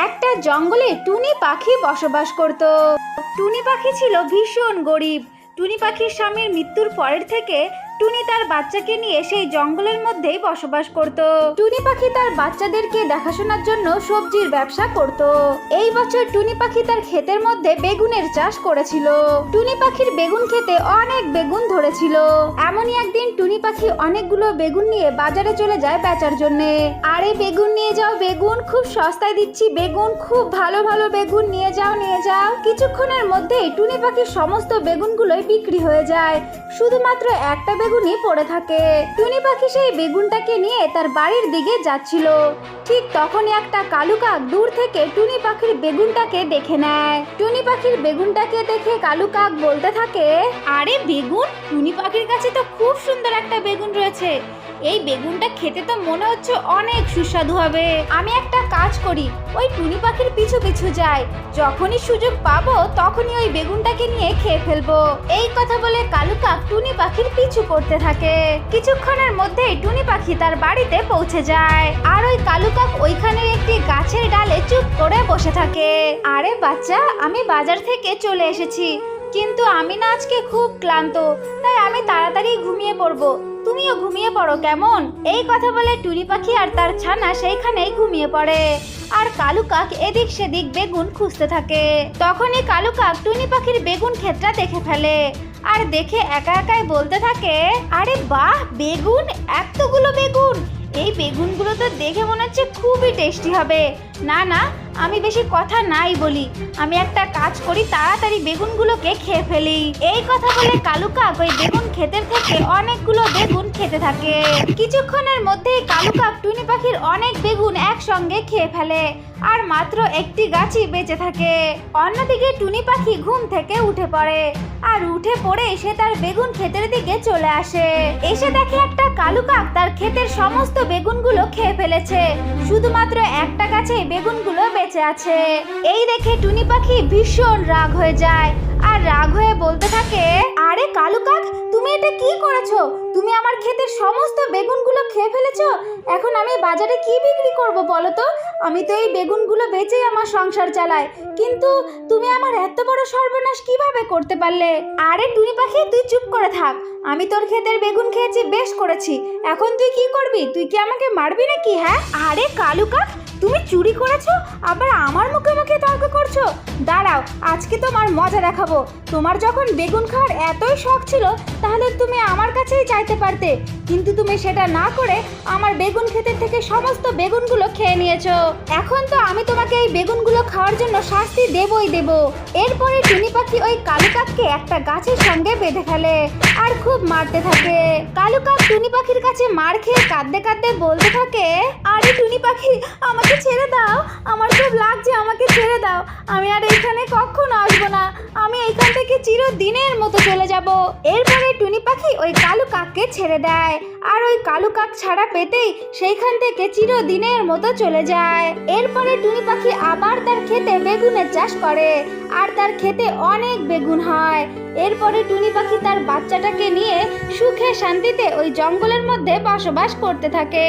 একটা জঙ্গলে টুনি পাখি বসবাস করত। টুনি পাখি ছিল ভীষণ গরিব। টুনি পাখির স্বামীর মৃত্যুর পরের থেকে টুনি তার বাচ্চাকে নিয়ে সেই জঙ্গলের মধ্যেই বসবাস করত। টুনি পাখি তার বাচ্চাদেরকে দেখাশোনার জন্য সবজির ব্যবসা করত। এই বছর টুনি পাখি তার ক্ষেতের মধ্যে বেগুনের চাষ করেছিল। টুনি পাখির বেগুন খেতে অনেক বেগুন ধরেছিল। এমনই একদিন টুনি পাখি অনেকগুলো বেগুন নিয়ে বাজারে চলে যায় বেচার জন্য। আরে বেগুন নিয়ে যাও, বেগুন খুব সস্তায় দিচ্ছি, বেগুন খুব ভালো ভালো বেগুন নিয়ে যাও নিয়ে যাও। কিছুক্ষণের মধ্যেই টুনি পাখির সমস্ত বেগুনগুলোই বিক্রি হয়ে যায়, শুধুমাত্র একটা বেগুনই পড়ে থাকে। টুনি পাখি সেই বেগুনটাকে নিয়ে তার বাড়ির দিকে যাচ্ছিল। ঠিক তখনই একটা কালু কাক দূর থেকে টুনি পাখির বেগুনটাকে দেখে নেয়। টুনি পাখির বেগুনটাকে দেখে কালু কাক বলতে থাকে, আরে বেগুন, টুনি পাখির কাছে তো খুব সুন্দর একটা বেগুন রয়েছে। এই বেগুনটা খেতে তো মনে হচ্ছে অনেক সুস্বাদু হবে। আমি একটা কাজ করি, ওই টুনি পাখির পিছু পিছু যাই, যখনই সুযোগ পাবো তখনই ওই বেগুনটাকে নিয়ে খেয়ে ফেলবো। এই কথা বলে কালু কাক টুনি পাখির পিছু করতে থাকে। কিছুক্ষণের মধ্যেই টুনি পাখি তার বাড়িতে পৌঁছে যায়। আর ওই কালু কাক ওইখানে একটি গাছের ডালে চুপ করে বসে থাকে। আরে বাচ্চা, আমি বাজার থেকে চলে এসেছি, কিন্তু আমি না আজকে খুব ক্লান্ত, তাই আমি তাড়াতাড়ি ঘুমিয়ে পড়বো। তুমিও ঘুমিয়ে পড়ো কেমন? এই কথা বলে টুনি পাখি আর তার ছানা সেইখানেই ঘুমিয়ে পড়ে। আর কালু কাক এদিক সেদিক বেগুন খুঁজতে থাকে। তখনই কালু কাক টুনি পাখির বেগুন ক্ষেতটা দেখে ফেলে। আর দেখে একা একাই বলতে থাকে, আরে বাহ, বেগুন, এতগুলো বেগুন! এই বেগুনগুলো তো দেখে মনে হচ্ছে খুবই টেস্টি হবে। না না, আমি বেশি কথা নাই বলি, আমি একটা কাজ করি, তাড়াতাড়ি বেগুনগুলোকে খেয়ে ফেলি। এই কথা বলে কালু কাক ওই বেগুন ক্ষেতের থেকে অনেকগুলো বেগুন খেতে থাকে। কিছুক্ষণের মধ্যেই কালু কাক টুনি পাখির অনেক বেগুন একসঙ্গে খেয়ে ফেলে। আর মাত্র একটি গাছই বেঁচে থাকে। অন্যদিকে টুনি পাখি ঘুম থেকে উঠে পড়ে। আর উঠে পড়ে সে তার বেগুন ক্ষেতের দিকে চলে আসে। এসে দেখে একটা কালু কাক তার ক্ষেতের সমস্ত বেগুনগুলো খেয়ে ফেলেছে, শুধুমাত্র একটা গাছে বেগুনগুলো বেঁচে আছে। এই দেখে টুনি পাখি ভীষণ রাগ হয়ে যায়। আর রাগ হয়ে বলতে থাকে, আরে কালু কাক, তুমি এটা কি করেছো? তুমি আমার ক্ষেতের সমস্ত বেগুনগুলো খেয়ে ফেলেছো। এখন আমি বাজারে কি বিক্রি করব বলো তো? আমি তো এই বেগুনগুলো বেচেই আমার সংসার চালাই, কিন্তু তুমি আমার এত বড় সর্বনাশ কিভাবে করতে পারলে? আরে টুনি পাখি, তুই চুপ করে থাক। আমি তোর ক্ষেতের বেগুন খেয়েছি, বেশ করেছি। এখন তুই কি করবি? তুই কি আমাকে মারবি নাকি? হ্যাঁ? আরে কালু কাক, তুমি চুরি করেছো, আবার আমার মুখে মুখে তর্ক করছো? দাঁড়াও, আজকে তোমার মজা দেখাবো। তোমার যখন বেগুন খাওয়ার এতই শখ ছিল, তাহলে তুমি আমার কাছেই চাইতে পারতে, কিন্তু তুমি সেটা না করে আমার বেগুন ক্ষেতের থেকে সমস্ত বেগুনগুলো খেয়ে নিয়েছো। এখন তো আমি তোমাকে এই বেগুনগুলো খাওয়ার জন্য শাস্তি দেবই দেব। এরপরে টুনি পাখি ওই কালু কাককে একটা গাছের সঙ্গে বেঁধে ফেলে আর খুব মারতে থাকে। কালু কাক টুনি পাখির কাছে মার খেয়ে কাঁদতে কাঁদতে বলতে থাকে, আরে টুনি পাখি, আমাকে ছেড়ে দাও, আমার খুব লাগছে, আমাকে ছেড়ে দাও। আমি আর এখানে কখনো আসবো না, আমি এখান থেকে চিরদিনের মতো চলে যাব। এরপরে টুনি পাখি ওই কালু কাককে ছেড়ে দেয়। আর ওই কালু কাক ছাড়া পেতেই সেইখান থেকে চিরদিনের মতো চলে যায়। এরপরে টুনি পাখি আবার তার ক্ষেতে বেগুনের চাষ করে। আর তার ক্ষেতে অনেক বেগুন হয়। এরপরে টুনি পাখি তার বাচ্চাটাকে নিয়ে সুখে শান্তিতে ওই জঙ্গলের মধ্যে বসবাস করতে থাকে।